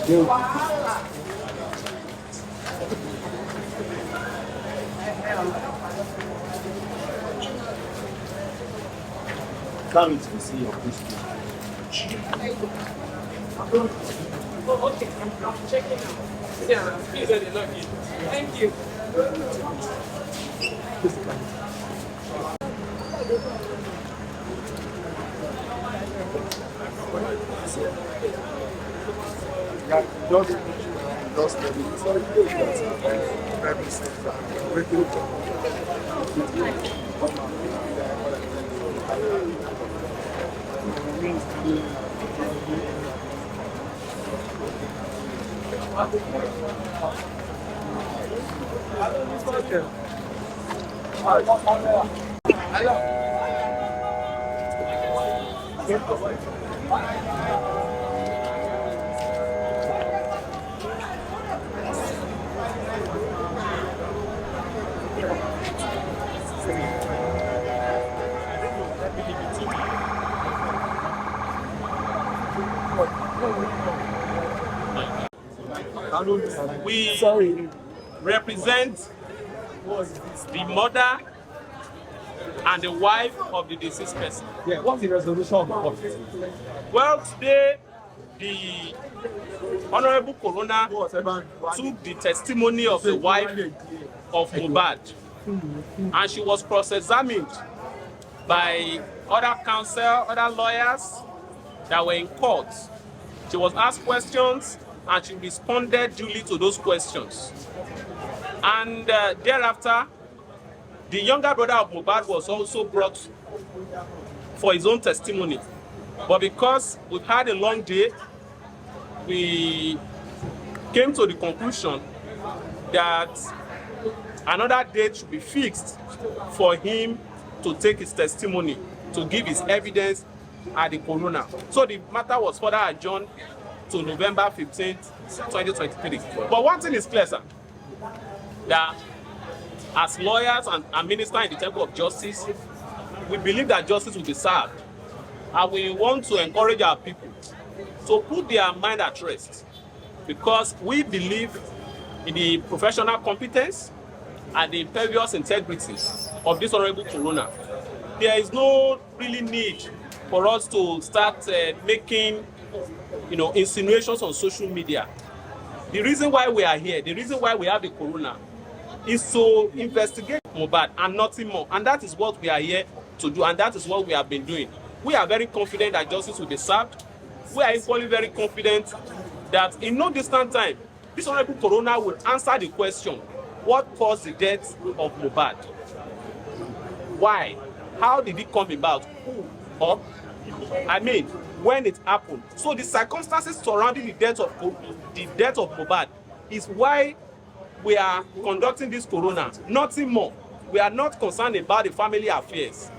Come to see your question. Oh, okay. I'm checking out. Yeah, please let it log in. Thank you. Just let me sorry, very safe and working. We represent the mother and the wife of the deceased person. Yeah, what's the resolution of the court? Well, today the Honorable Coroner took the testimony of the wife of Mohbad, and she was cross-examined by other counsel, other lawyers that were in court. She was asked questions and she responded duly to those questions. And thereafter, the younger brother of Mohbad was also brought for his own testimony. But because we've had a long day, we came to the conclusion that another date should be fixed for him to take his testimony, to give his evidence at the coroner. So the matter was further adjourned to November 15th, 2023. But one thing is clear, sir, that as lawyers and ministers in the Temple of Justice, we believe that justice will be served. And we want to encourage our people to put their mind at rest, because we believe in the professional competence and the impervious integrity of this honorable coroner. There is no really need for us to start making insinuations on social media. The reason why we are here, the reason why we have the coroner, is to investigate Mohbad and nothing more. And that is what we are here to do, and that is what we have been doing. We are very confident that justice will be served. We are equally very confident that in no distant time, this honorable coroner will answer the question, what caused the death of Mohbad? Why? How did it come about? Who? Or, when it happened. So the circumstances surrounding the death of Mohbad is why we are conducting this coroner. Nothing more. We are not concerned about the family affairs.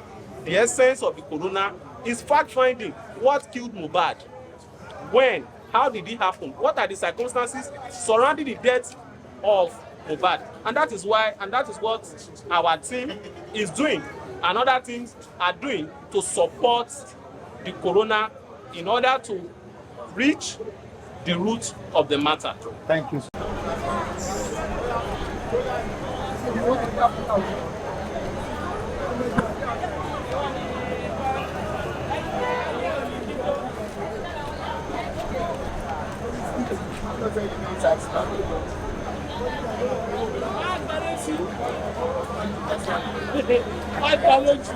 The essence of the coroner is fact-finding. What killed Mohbad? When? How did it happen? What are the circumstances surrounding the death of Mohbad? And that is why, and that is what our team is doing, and other teams are doing to support the coroner in order to reach the root of the matter. Thank you. I challenge you.